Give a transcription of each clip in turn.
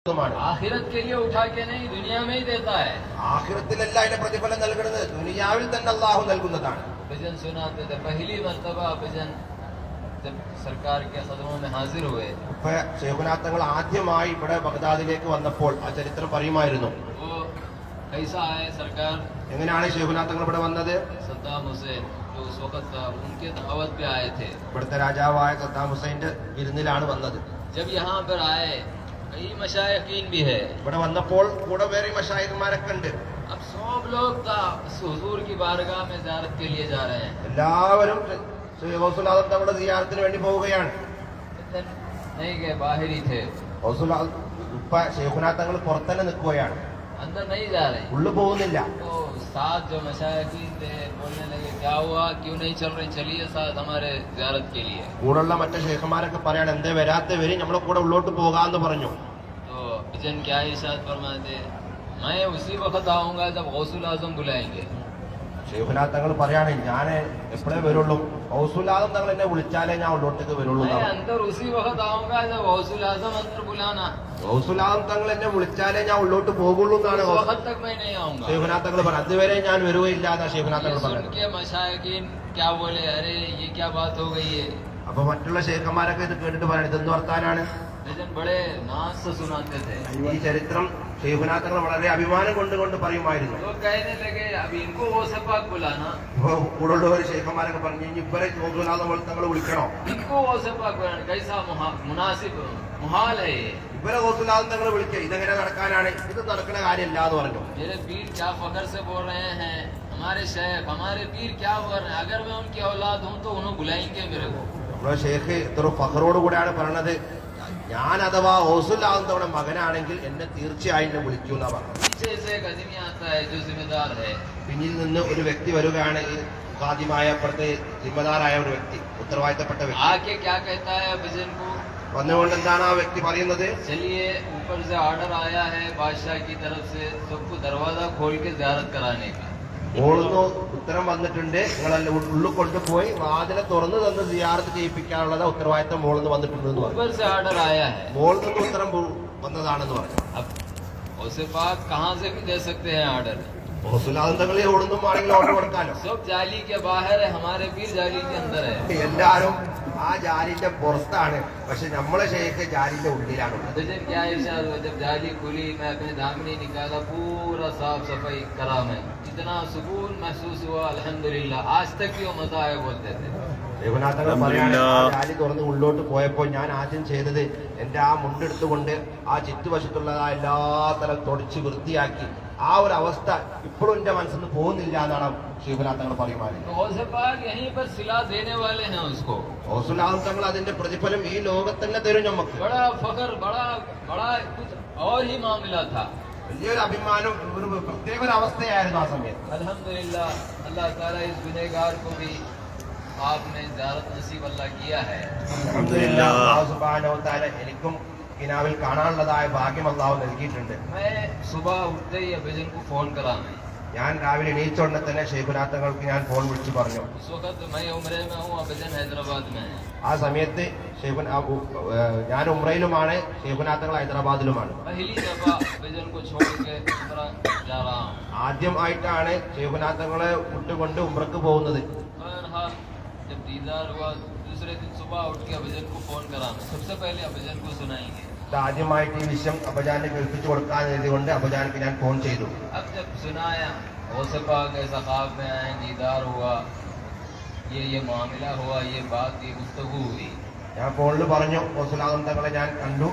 आखिरत के लिए उठा के नहीं दुनिया में ही देता है। ആഖിറത്തിലല്ല അതിന്റെ പ്രതിഫലം നൽകുന്നത്, ദുനിയാവിൽ തന്നെ അല്ലാഹു നൽകുന്നതാണ്. भजन सुनाते थे पहली मर्तबा भजन जब सरकार के सदनों में हाजिर हुए। ഇപ്പൊ ശൈഖുനാ തങ്ങൾ ആദ്യമായി ഇവിടെ ബഗ്ദാദിലേക്ക് വന്നപ്പോൾ ആ ചരിത്രം പറയുമായിരുന്നു. वो कैसा है सरकार, എങ്ങനെയാണ് ശൈഖുനാ തങ്ങൾ ഇവിടെ വന്നത്? सद्दाम हुसैन जो उस वक्त था उनके दावत पे आए थे। ഇവിടുത്തെ രാജാവായ സദ്ദാം ഹുസൈന്റെ വിരുന്നിലാണ് വന്നത്. जब यहाँ पर आए कई मशाइखीन भी है। ഇവിടെ വന്നപ്പോൾ കൂടെ വേറെ മശായിഖ്മാരൊക്കെ ഉണ്ട്. अब सब लोग हुजूर की बारगाह में ज़ियारत के लिए जा रहे हैं। എല്ലാവരും ഗൗസുൽ ആദം തങ്ങളുടെ സിയാറത്തിന് വേണ്ടി പോവുകയാണ്. नहीं गए, बाहर ही थे। ഗൗസുൽ ആദം ഇപ്പൊ ശൈഖുനാ തങ്ങൾ പുറത്തന്നെ നിൽക്കുകയാണ്, अंदर नहीं जा रहे। ഉള്ളു പോകുന്നില്ല. तो साथ जो मशाइखीन थे बोलने लगे क्या हुआ, क्यों नहीं चल रहे, चलिए साथ हमारे ज़ियारत के लिए। കൂടെയുള്ള മറ്റു ശൈഖന്മാരൊക്കെ പറയാണ് എന്തേ വരാത്തവര് നമ്മളെ കൂടെ ഉള്ളോട്ട് പോകാന്ന് പറഞ്ഞു. तो भजन क्या इरशाद फरमाते, मैं उसी वक्त आऊंगा जब गौसुल आजम बुलाएंगे। ശൈഖുനാ തങ്ങൾ പറയാണ് ഞാൻ എപ്പോഴേ വരുള്ളൂ, ഗൗസുൽ ആദം തങ്ങൾ എന്നെ വിളിച്ചാലേ ഞാൻ ഉള്ളോട്ടേക്ക് വരുള്ളൂ. मैं अंदर उसी वक्त आऊंगा जब गौसुल आजम अंदर बुलाना। ഗൗസുൽ ആദം തങ്ങൾ എന്നെ വിളിച്ചാലേ ഞാൻ ഉള്ളോട്ട് പോകുള്ളൂ എന്നാണ് उस वक्त तक मैं नहीं आऊंगा। ശൈഖുനാ തങ്ങൾ പറഞ്ഞു. അതുവരെ ഞാൻ വരുകയില്ല എന്നാ ശൈഖുനാ തങ്ങൾ सुन പറഞ്ഞു. के मशाइखीन क्या बोले, अरे ये क्या बात हो गई है। അപ്പൊ മറ്റുള്ള ശൈഖന്മാരൊക്കെ ഇത് കേട്ടിട്ട് പറയണം ഇതെന്ത് വർത്താനാണ്. भजन बड़े नाच से सुनाते थे। ഈ ചരിത്രം ശൈഖുനാ തങ്ങൾ വളരെ അഭിമാനം കൊണ്ടുകൊണ്ട് പറയുമായിരുന്നു. लोग कहने लगे अब इनको वो सपाक बुलाना, ഇപ്പൊ കൂടുള്ളവർ ശൈഖന്മാരൊക്കെ പറഞ്ഞു ഇനി ഇവരെ ഗൗസുൽ ആദം തങ്ങൾ വിളിക്കണോ, इनको वो सपाक बुलाना, कैसा मुनासिब मुहाल है ये। ഇവരെ ഗൗസുൽ ആദം തങ്ങൾ വിളിക്കുക, ഇതെങ്ങനെ നടക്കാനാണ്, ഇത് നടക്കുന്ന കാര്യമില്ല എന്ന് പറഞ്ഞു. मेरे पीर क्या फखर से बोल रहे हैं, हमारे शेख हमारे पीर क्या बोल रहे हैं, अगर मैं उनकी औलाद हूँ तो उन्हें बुलाएंगे मेरे को। നമ്മുടെ ഷേഖ് ഇത്ര ഫഖറോട് കൂടെയാണ് പറഞ്ഞത്, ഞാൻ അഥവാ ഗൗസുൽ ആദം തങ്ങളുടെ മകനാണെങ്കിൽ എന്നെ തീർച്ചയായും വിളിക്കൂ എന്നാ പറഞ്ഞത്. पीछे से एक आदमी आता है जो जिम्मेदार है। പിന്നിൽ നിന്ന് ഒരു വ്യക്തി വരികയാണ്, ഈ ഖാദിമായ അപ്പുറത്തെ ജിമ്മദാറായ ഒരു വ്യക്തി, ഉത്തരവാദിത്തപ്പെട്ട വ്യക്തി. आके क्या कहता है भजन को, വന്നുകൊണ്ട് എന്താണ് ആ വ്യക്തി പറയുന്നത്? चलिए ऊपर से ऑर्डर आया है बादशाह की तरफ से सबको दरवाजा खोल के ज़ियारत कराने का। മോളിന്ന് ഉത്തരം വന്നിട്ടുണ്ട്, നിങ്ങളെല്ലാം ഉള്ളിൽ കൊണ്ടുപോയി വാതിലെ തുറന്നു തന്ന് സിയാറത്ത് ചെയ്യിപ്പിക്കാനുള്ളത് ഉത്തരവാദിത്തം മോളിന്ന് വന്നിട്ടുണ്ട് എന്ന് പറഞ്ഞു. ऊपर से ऑर्डर आया है। മോളിൽ നിന്ന് ഉത്തരം വന്നതാണെന്ന് പറഞ്ഞു. अब उसे पास कहाँ से भी दे सकते हैं ऑर्डर। ഗൗസുൽ ആദം തങ്ങൾ എവിടുന്നും ആണെങ്കിൽ ഓർഡർ കൊടുക്കാലോ. सब जाली के बाहर है, हमारे पीर जाली के अंदर है। എല്ലാരും ആ ജാലിന്റെ പുറത്താണ്, പക്ഷെ നമ്മളെ ഷെയ്ഖ് ജാലിന്റെ ഉള്ളിലാണുള്ളത്. भजन क्या इरशाद हुआ, जब जाली खुली मैं अपने दामनी निकाला, पूरा साफ सफाई करा, मैं इतना सुकून महसूस हुआ अल्हम्दुलिल्लाह, आज तक भी वो मजा है बोलते थे। രഘുനാഥ തങ്ങൾ പറയാണ്, ആ ജാലി തുറന്ന് ഉള്ളോട്ട് പോയപ്പോൾ ഞാൻ ആദ്യം ചെയ്തത് എന്റെ ആ മുണ്ടെടുത്തുകൊണ്ട് ആ ചുറ്റുവശത്തുള്ള എല്ലാ തരം തുടച്ച് വൃത്തിയാക്കി, ആ ഒരു അവസ്ഥ ഇപ്പോഴും എന്റെ മനസ്സിൽ നിന്ന് പോകുന്നില്ല എന്നാണ് ശിവനാഥ് തങ്ങൾ പറയുമായിരുന്നു. यहीं पर सिला देने वाले हैं उसको। ഗൗസുൽ ആദം തങ്ങൾ അതിന്റെ പ്രതിഫലം ഈ ലോകത്ത് തന്നെ തരും നമുക്ക്. बड़ा फखर, बड़ा कुछ और ही मामला था। വലിയൊരു അഭിമാനം, ഒരു പ്രത്യേക ഒരു അവസ്ഥയായിരുന്നു ആ സമയത്ത്. अल्हम्दुलिल्लाह अल्लाह ताला इस गुनहगार को भी आपने ज़ियारत नसीब अल्लाह किया है। അൽഹംദുലില്ലാഹ് അല്ലാഹു സുബ്ഹാനഹു വ തആല എനിക്കും കിനാവിൽ കാണാനുള്ളതായ ഭാഗ്യം അല്ലാഹു നൽകിയിട്ടുണ്ട്. मैं सुबह उठते ही भजन को फोन करा, ഞാൻ രാവിലെ എണീച്ചോടനെ തന്നെ ശൈഖുനാഥ് തങ്ങൾക്ക് ഞാൻ ഫോൺ വിളിച്ചു പറഞ്ഞു. उस वक्त मैं उम्रे में हूँ, भजन हैदराबाद में है। ആ സമയത്ത് ഞാൻ ഉംറയിലുമാണ്, ശൈഖുനാഥ് തങ്ങൾ ഹൈദരാബാദിലുമാണ്. पहली दफा भजन को छोड़ के उम्रा जा रहा हूँ। ആദ്യമായിട്ടാണ് ശൈഖുനാഥ് തങ്ങളെ വിട്ടുകൊണ്ട് ഉംറക്ക് പോകുന്നത്. बहरहाल जब दीदार हुआ दूसरे दिन सुबह उठ के भजन को फोन करा, सबसे पहले भजन को सुनाएंगे। ആദ്യമായിട്ട് ഈ വിഷയം അബജാനെ കേൾപ്പിച്ചു കൊടുക്കാൻ എഴുതിക്കൊണ്ട് അബജാനക്ക് ഞാൻ ഫോൺ ചെയ്തു. अब जब सुनाया गौसे पाक ऐसा ख्वाब में आए, दीदार हुआ, ये मामला हुआ, ये बात, ये गुफ्तगू हुई। ഞാൻ ഫോണിൽ പറഞ്ഞു, ഗൗസുൽ ആദം തങ്ങളെ ഞാൻ കണ്ടു,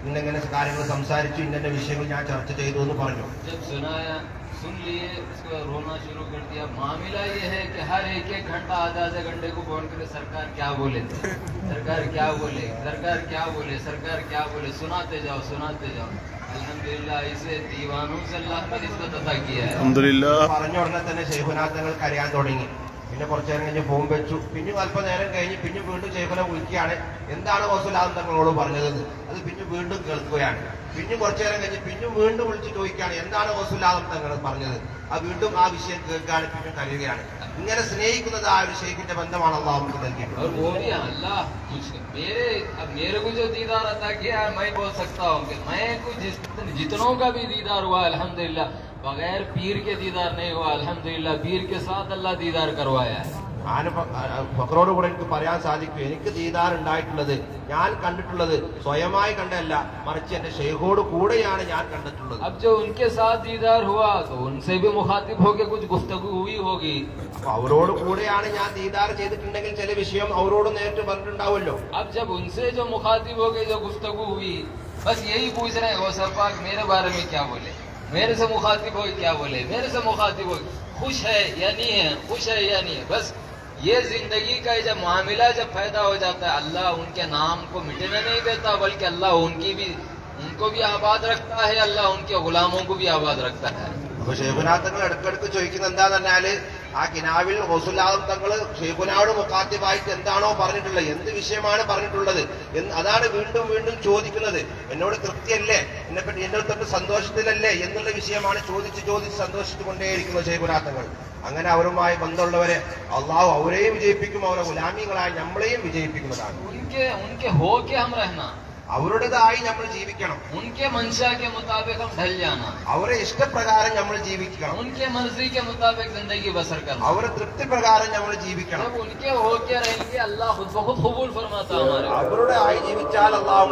ഇന്നിങ്ങനെ കാര്യങ്ങൾ സംസാരിച്ചു, ഇന്നെ വിഷയങ്ങൾ ഞാൻ ചർച്ച ചെയ്തു എന്ന് പറഞ്ഞു. जब सुनाया सुन लिए, उसको रोना शुरू कर दिया। मामला ये है कि हर एक घंटा आधा घंटे को फोन करे, सरकार क्या बोले थे, सरकार क्या बोले, सरकार क्या बोले, सरकार क्या बोले, सुनाते जाओ सुनाते जाओ। अल्हम्दुलिल्लाह इसे दीवानों से अल्लाह ने निस्बत अता किया है। പറഞ്ഞ ഉടനെ തന്നെ ശൈഖുനാഥ് തങ്ങൾ കരയാൻ തുടങ്ങി. പിന്നെ കുറച്ചു നേരം കഴിഞ്ഞ് ഫോൺ വെച്ചു. പിന്നെ അല്പനേരം കഴിഞ്ഞ് പിന്നെ വീണ്ടും ശൈഖുനെ വിളിക്കുകയാണ്, എന്താണ് ഗൗസുൽ ആദം തങ്ങളോട് പറഞ്ഞതെന്ന്. അത് പിന്നെ വീണ്ടും കേൾക്കുകയാണ്. പിന്നെ കുറച്ചു നേരം കഴിഞ്ഞ് പിന്നെ വീണ്ടും വിളിച്ച് ചോദിക്കുകയാണ് എന്താണ് ഗൗസുല്ലാദം തങ്ങൾ പറഞ്ഞത്. വീണ്ടും ആ വിഷയം കേൾക്കാൻ പിന്നെ കഴിയുകയാണ്. ഇങ്ങനെ സ്നേഹിക്കുന്നതായ ഒരു ഷെയ്ഖിന്റെ ബന്ധമാണ് അള്ളാഹു നമുക്ക് നൽകിയിട്ടുള്ളത്. मेरे को जो दीदार अता किया मैं बोल सकता हूँ कि मैं को जितनों का भी दीदार हुआ अल्हम्दुलिल्लाह, बगैर पीर के दीदार नहीं हुआ अल्हम्दुलिल्लाह, पीर के साथ अल्लाह दीदार करवाया है. ഞാൻ ഫഖറോട് കൂടെ എനിക്ക് പറയാൻ സാധിക്കും, എനിക്ക് ദീദാർ ഉണ്ടായിട്ടുള്ളത് ഞാൻ കണ്ടിട്ടുള്ളത് സ്വയമായി കണ്ടല്ല, മറിച്ച് എന്റെ ഷെയ്ഖോട് കൂടെയാണ് ഞാൻ കണ്ടിട്ടുള്ളത്. अब जो उनके साथ दीदार हुआ तो उनसे भी मुखातिब होके कुछ गुफ्तगू हुई होगी. അപ്പൊ അവരോട് കൂടെയാണ് ഞാൻ ദീദാർ ചെയ്തിട്ടുണ്ടെങ്കിൽ ചില വിഷയം അവരോട് നേരിട്ട് പറഞ്ഞിട്ടുണ്ടാവുമല്ലോ. अब जब उनसे जो मुखातिब होके जो गुफ्तगू हुई, बस यही पूछ रहे हैं गौसर पाक मेरे बारे में क्या बोले, मेरे से मुखातिब हो क्या बोले, मेरे से मुखातिब हो खुश है या नहीं है, खुश है या नहीं है. बस ये जिंदगी का जब मामला जब पैदा हो जाता है, अल्लाह उनके नाम को मिटने नहीं देता, बल्कि अल्लाह उनको भी आबाद रखता है, अल्लाह उनके गुलामों को भी आबाद रखता है. അപ്പൊ ഷെയ്ഖുനാഥങ്ങൾ ഇടക്കിടക്ക് ചോദിക്കുന്ന എന്താന്ന് പറഞ്ഞാല് ആ കിനാവിൽ ഗൗസുല്ലാദം തങ്ങൾ ഷെയ്ഖുനായോട് മുഖാത്തിബായിട്ട് എന്താണോ പറഞ്ഞിട്ടുള്ളത്, എന്ത് വിഷയമാണ് പറഞ്ഞിട്ടുള്ളത് അതാണ് വീണ്ടും വീണ്ടും ചോദിക്കുന്നത്. എന്നോട് തൃപ്തിയല്ലേ, എന്നെപ്പറ്റി എന്നെ തൊട്ട് സന്തോഷത്തിലല്ലേ എന്നുള്ള വിഷയമാണ് ചോദിച്ച് സന്തോഷിച്ചുകൊണ്ടേയിരിക്കുന്നത് ഷെയ്ഖുനാഥങ്ങൾ. അങ്ങനെ അവരുമായി ബന്ധമുള്ളവരെ അള്ളാഹു അവരെയും വിജയിപ്പിക്കും, അവരെ ഗുലാമികളായി നമ്മളെയും വിജയിപ്പിക്കുന്നതാണ്. അവരുടേതായി നമ്മൾ ജീവിക്കണം. उनके मंशा के मुताबिक हम ढल जाना, അവരെ ഇഷ്ടപ്രകാരം നമ്മൾ ജീവിക്കണം. उनके मर्जी के मुताबिक जिंदगी बसर करना, അവരെ തൃപ്തി പ്രകാരം നമ്മൾ ജീവിക്കണം. जब उनके होके रहेंगे अल्लाह खुद ब खुद कबूल फरमाता हमारे. അവരുടെ ആയി ജീവിച്ചാൽ അള്ളാഹു